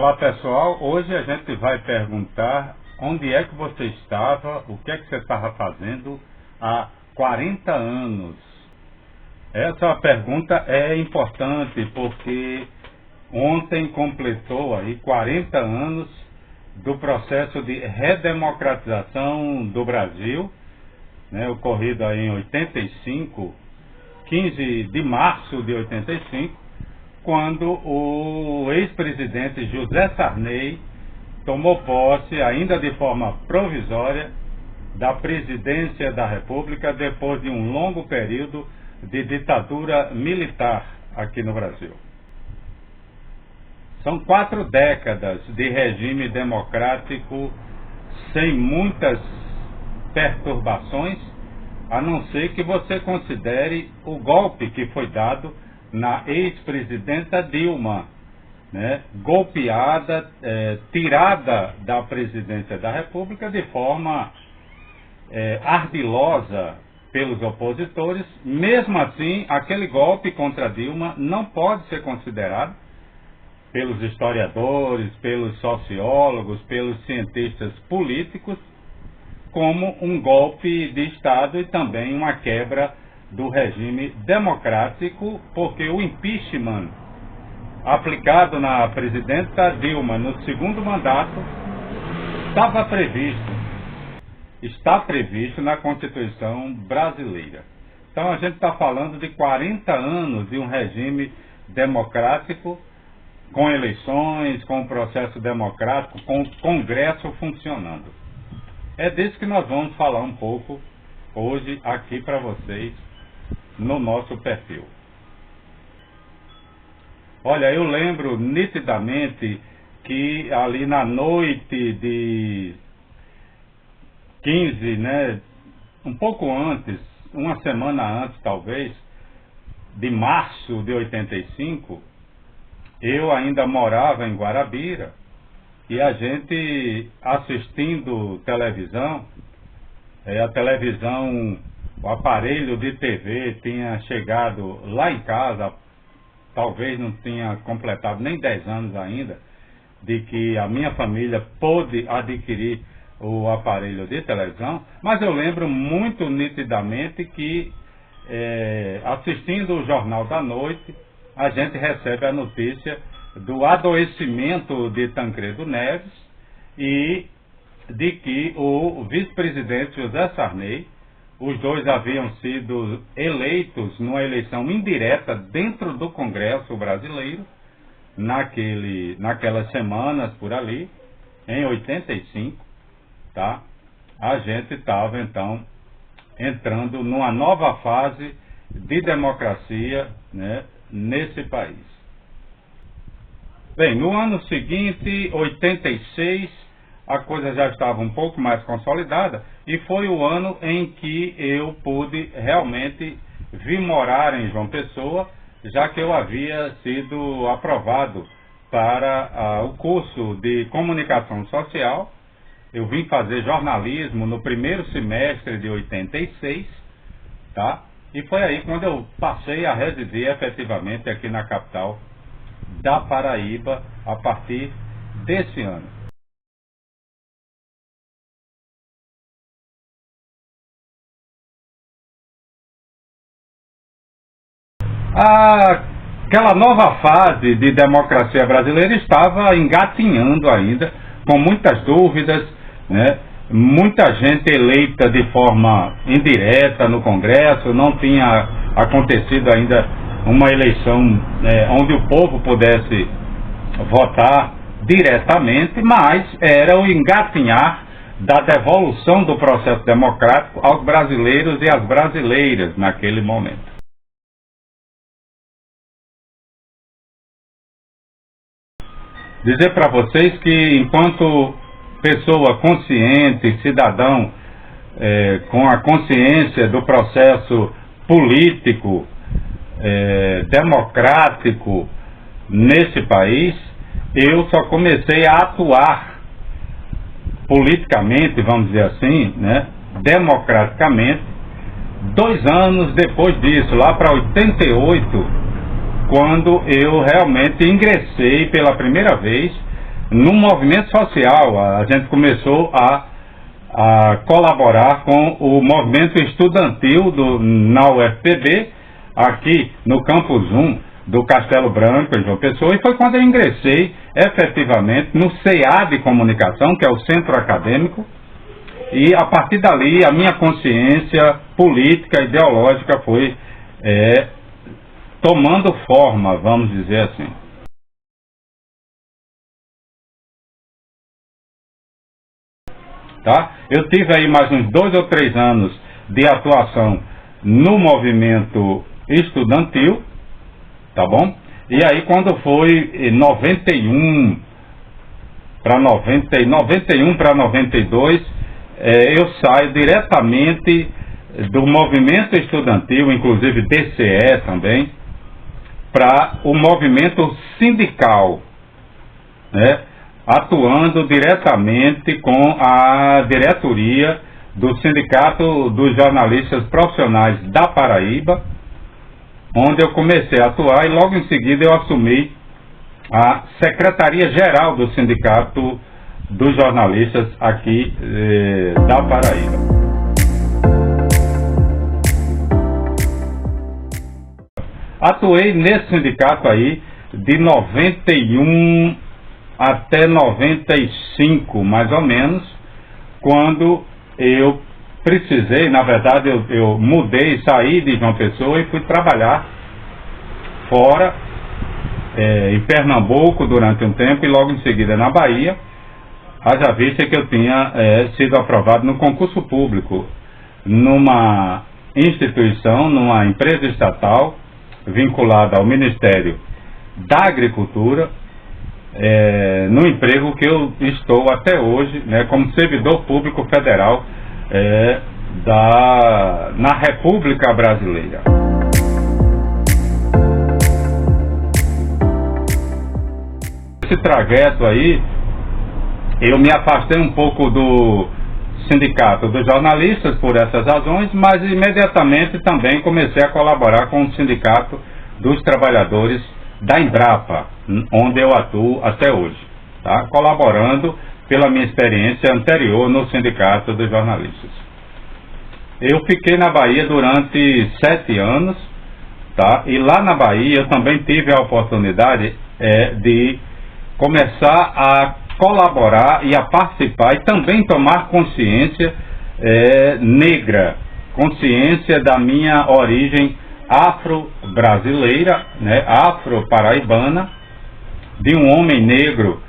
Olá pessoal, hoje a gente vai perguntar onde é que você estava, o que é que você estava fazendo há 40 anos. Essa pergunta é importante porque ontem completou aí 40 anos do processo de redemocratização do Brasil, né, ocorrido aí em 85, 15 de março de 85, quando o ex-presidente José Sarney tomou posse, ainda de forma provisória, da presidência da República depois de um longo período de ditadura militar aqui no Brasil. São 4 décadas de regime democrático sem muitas perturbações, a não ser que você considere o golpe que foi dado na ex-presidenta Dilma, né, golpeada, tirada da presidência da República de forma ardilosa pelos opositores. Mesmo assim, aquele golpe contra Dilma não pode ser considerado pelos historiadores, pelos sociólogos, pelos cientistas políticos como um golpe de Estado e também uma quebra do regime democrático, porque o impeachment aplicado na presidenta Dilma no segundo mandato está previsto na Constituição brasileira. Então a gente está falando de 40 anos de um regime democrático, com eleições, com um processo democrático, com o Congresso funcionando. É disso que nós vamos falar um pouco hoje aqui para vocês no nosso perfil. Olha, eu lembro nitidamente que ali na noite de 15, né, um pouco antes, uma semana antes talvez, de março de 85, eu ainda morava em Guarabira e a gente assistindo televisão, a televisão, o aparelho de TV tinha chegado lá em casa, talvez não tinha completado nem 10 anos ainda, de que a minha família pôde adquirir o aparelho de televisão, mas eu lembro muito nitidamente que assistindo o Jornal da Noite, a gente recebe a notícia do adoecimento de Tancredo Neves e de que o vice-presidente José Sarney, os dois haviam sido eleitos numa eleição indireta dentro do Congresso brasileiro, naquelas semanas por ali, em 85, tá? A gente estava então entrando numa nova fase de democracia, né, nesse país. Bem, no ano seguinte, 86, a coisa já estava um pouco mais consolidada e foi o ano em que eu pude realmente vir morar em João Pessoa, já que eu havia sido aprovado para o curso de comunicação social. Eu vim fazer jornalismo no primeiro semestre de 86, tá? E foi aí quando eu passei a residir efetivamente aqui na capital da Paraíba a partir desse ano. Aquela nova fase de democracia brasileira estava engatinhando ainda, com muitas dúvidas, né? Muita gente eleita de forma indireta no Congresso, não tinha acontecido ainda uma eleição onde o povo pudesse votar diretamente, mas era o engatinhar da devolução do processo democrático aos brasileiros e às brasileiras naquele momento. Dizer para vocês que enquanto pessoa consciente, cidadão, com a consciência do processo político, democrático nesse país, eu só comecei a atuar politicamente, vamos dizer assim, né, democraticamente, 2 anos depois disso, lá para 88, quando eu realmente ingressei pela primeira vez no movimento social, a gente começou a colaborar com o movimento estudantil na UFPB, aqui no Campus 1 do Castelo Branco, em João Pessoa, e foi quando eu ingressei efetivamente no CA de Comunicação, que é o Centro Acadêmico, e a partir dali a minha consciência política, ideológica foi tomando forma, vamos dizer assim. Tá? Eu tive aí mais uns 2 ou 3 anos de atuação no movimento estudantil, tá bom? E aí quando foi 91 para 92, eu saio diretamente do movimento estudantil, inclusive DCE também, para o movimento sindical, né? Atuando diretamente com a diretoria do Sindicato dos Jornalistas Profissionais da Paraíba, onde eu comecei a atuar e logo em seguida eu assumi a Secretaria-Geral do Sindicato dos Jornalistas aqui da Paraíba. Atuei nesse sindicato aí de 91 até 95, mais ou menos, quando eu precisei, na verdade eu mudei, saí de João Pessoa e fui trabalhar fora, em Pernambuco durante um tempo e logo em seguida na Bahia, haja vista que eu tinha sido aprovado no concurso público, numa instituição, numa empresa estatal, vinculada ao Ministério da Agricultura, no emprego que eu estou até hoje, né, como servidor público federal na República Brasileira. Esse trajeto aí, eu me afastei um pouco do Sindicato dos Jornalistas por essas razões, mas imediatamente também comecei a colaborar com o Sindicato dos Trabalhadores da Embrapa, onde eu atuo até hoje, tá? Colaborando pela minha experiência anterior no Sindicato dos Jornalistas. Eu fiquei na Bahia durante 7 anos, tá? E lá na Bahia eu também tive a oportunidade de começar a colaborar e a participar e também tomar consciência negra, consciência da minha origem afro-brasileira, né, afro-paraibana, de um homem negro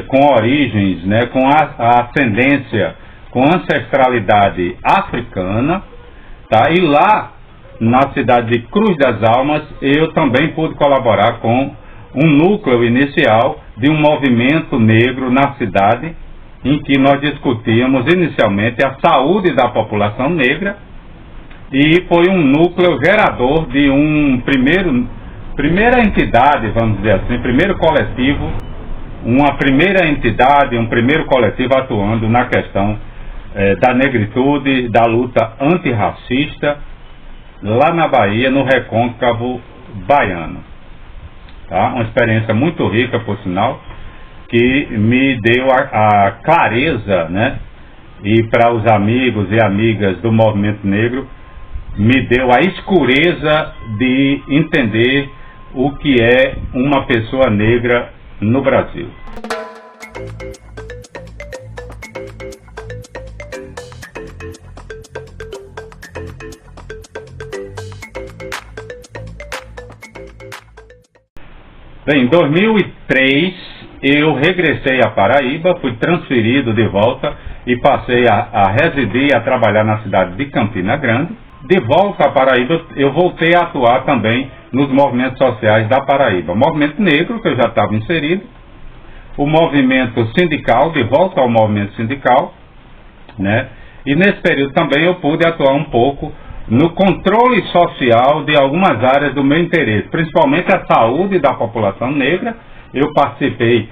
com origens, né, com a ascendência, com ancestralidade africana, tá? E lá na cidade de Cruz das Almas eu também pude colaborar com um núcleo inicial de um movimento negro na cidade, em que nós discutíamos inicialmente a saúde da população negra, e foi um núcleo gerador de primeira entidade, vamos dizer assim, primeiro coletivo, uma primeira entidade, um primeiro coletivo atuando na questão da negritude, da luta antirracista, lá na Bahia, no recôncavo baiano. Tá? Uma experiência muito rica, por sinal, que me deu a clareza, né? E para os amigos e amigas do movimento negro, me deu a escureza de entender o que é uma pessoa negra no Brasil. Bem, em 2003 eu regressei à Paraíba, fui transferido de volta e passei a residir e a trabalhar na cidade de Campina Grande. De volta à Paraíba, eu voltei a atuar também nos movimentos sociais da Paraíba. O movimento negro, que eu já estava inserido, o movimento sindical, de volta ao movimento sindical, né? E nesse período também eu pude atuar um pouco no controle social de algumas áreas do meu interesse, principalmente a saúde da população negra. Eu participei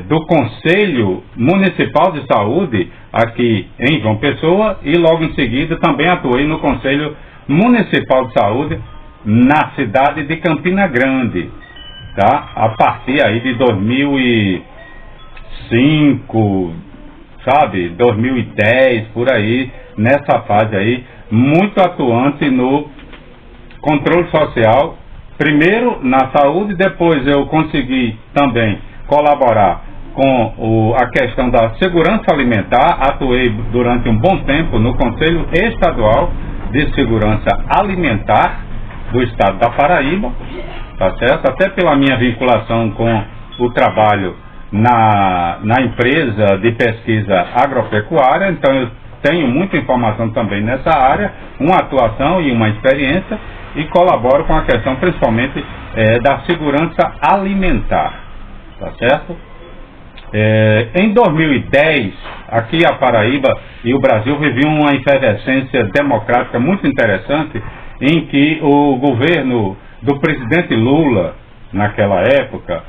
do Conselho Municipal de Saúde aqui em João Pessoa e logo em seguida também atuei no Conselho Municipal de Saúde na cidade de Campina Grande, tá? A partir aí de 2006, 2005, sabe, 2010, por aí, nessa fase aí, muito atuante no controle social, primeiro na saúde, depois eu consegui também colaborar com a questão da segurança alimentar, atuei durante um bom tempo no Conselho Estadual de Segurança Alimentar do Estado da Paraíba, tá certo? Até pela minha vinculação com o trabalho na empresa de pesquisa agropecuária, então eu tenho muita informação também nessa área, uma atuação e uma experiência, e colaboro com a questão principalmente da segurança alimentar, tá certo? Em 2010, aqui a Paraíba e o Brasil viviam uma efervescência democrática muito interessante, em que o governo do presidente Lula, naquela época,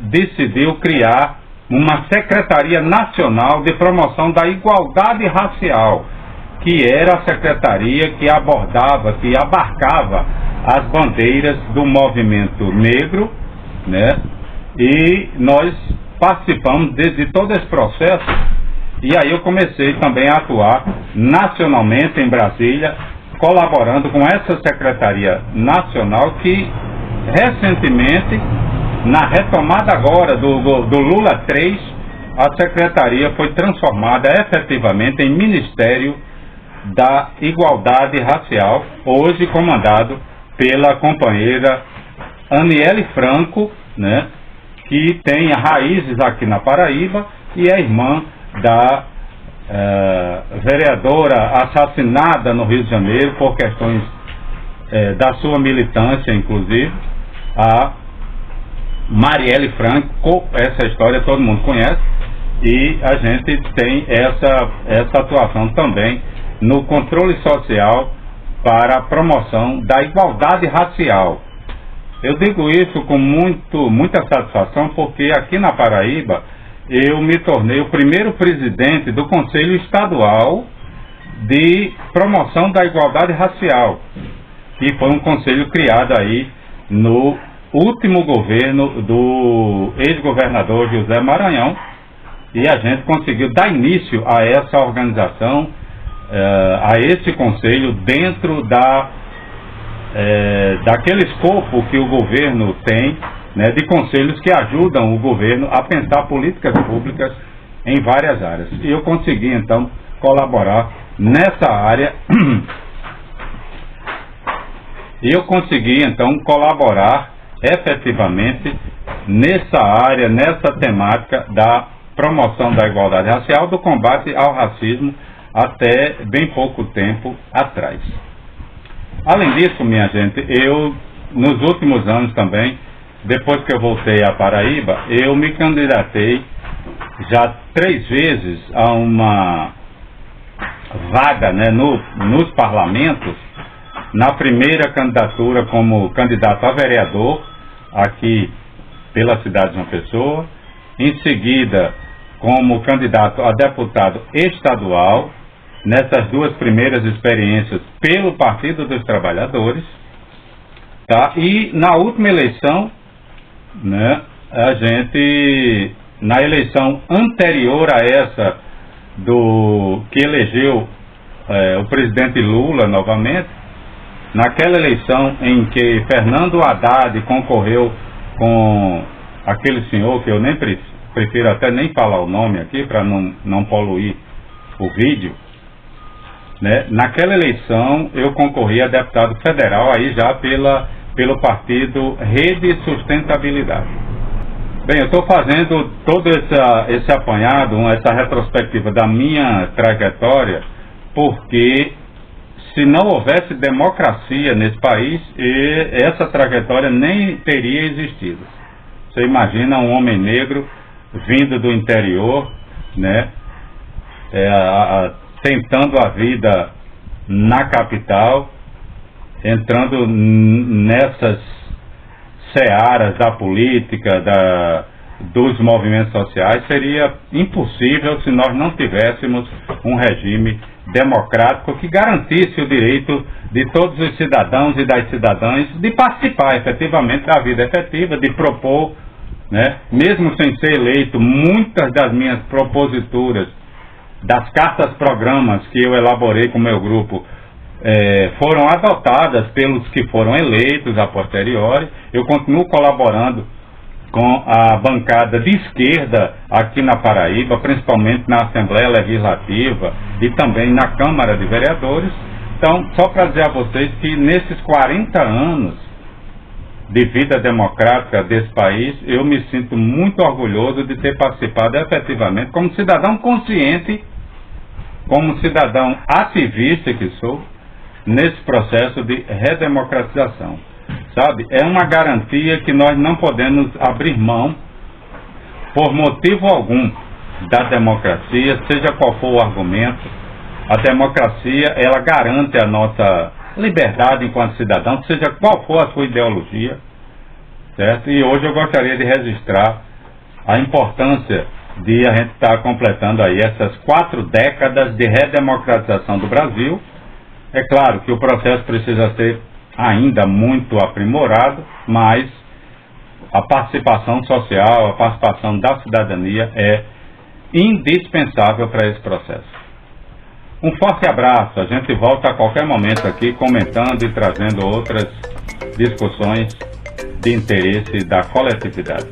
decidiu criar uma Secretaria Nacional de Promoção da Igualdade Racial, que era a secretaria que abordava, que abarcava as bandeiras do movimento negro, né? E nós participamos de todo esse processo, e aí eu comecei também a atuar nacionalmente em Brasília, colaborando com essa Secretaria Nacional que recentemente, na retomada agora do Lula 3, a Secretaria foi transformada efetivamente em Ministério da Igualdade Racial, hoje comandado pela companheira Aniele Franco, né, que tem raízes aqui na Paraíba e é irmã da vereadora assassinada no Rio de Janeiro por questões da sua militância, inclusive, a Marielle Franco. Essa história todo mundo conhece, e a gente tem essa atuação também no controle social para a promoção da igualdade racial. Eu digo isso com muita satisfação, porque aqui na Paraíba eu me tornei o primeiro presidente do Conselho Estadual de Promoção da Igualdade Racial, que foi um conselho criado aí no último governo do ex-governador José Maranhão, e a gente conseguiu dar início a essa organização, a esse conselho, dentro daquele escopo que o governo tem, né, de conselhos que ajudam o governo a pensar políticas públicas em várias áreas. E eu consegui então colaborar nessa área, efetivamente nessa área, nessa temática da promoção da igualdade racial, do combate ao racismo, até bem pouco tempo atrás. Além disso, minha gente, eu, nos últimos anos também, depois que eu voltei à Paraíba, eu me candidatei já 3 vezes a uma vaga, né, nos parlamentos. Na primeira candidatura como candidato a vereador, aqui pela cidade de João Pessoa. Em seguida, como candidato a deputado estadual, nessas 2 primeiras experiências pelo Partido dos Trabalhadores, tá? E na última eleição, né, a gente, na eleição anterior a essa, que elegeu o presidente Lula novamente, naquela eleição em que Fernando Haddad concorreu com aquele senhor, que eu nem prefiro até nem falar o nome aqui, para não poluir o vídeo, né? Naquela eleição eu concorri a deputado federal, aí já pelo partido Rede Sustentabilidade. Bem, eu estou fazendo todo esse apanhado, essa retrospectiva da minha trajetória, porque se não houvesse democracia nesse país, essa trajetória nem teria existido. Você imagina um homem negro vindo do interior, né, tentando a vida na capital, entrando nessas searas da política, dos movimentos sociais. Seria impossível se nós não tivéssemos um regime democrático que garantisse o direito de todos os cidadãos e das cidadãs de participar efetivamente da vida efetiva, de propor né? Mesmo sem ser eleito, muitas das minhas proposituras, das cartas-programas que eu elaborei com o meu grupo, foram adotadas pelos que foram eleitos a posteriori. Eu continuo colaborando com a bancada de esquerda aqui na Paraíba, principalmente na Assembleia Legislativa e também na Câmara de Vereadores. Então, só para dizer a vocês que nesses 40 anos de vida democrática desse país, eu me sinto muito orgulhoso de ter participado efetivamente como cidadão consciente, como cidadão ativista que sou, nesse processo de redemocratização. Sabe? É uma garantia que nós não podemos abrir mão, por motivo algum, da democracia, seja qual for o argumento. A democracia, ela garante a nossa liberdade enquanto cidadão, seja qual for a sua ideologia, certo? E hoje eu gostaria de registrar a importância de a gente estar completando aí essas 4 décadas de redemocratização do Brasil. É claro que o processo precisa ser ainda muito aprimorado, mas a participação social, a participação da cidadania é indispensável para esse processo. Um forte abraço, a gente volta a qualquer momento aqui comentando e trazendo outras discussões de interesse da coletividade.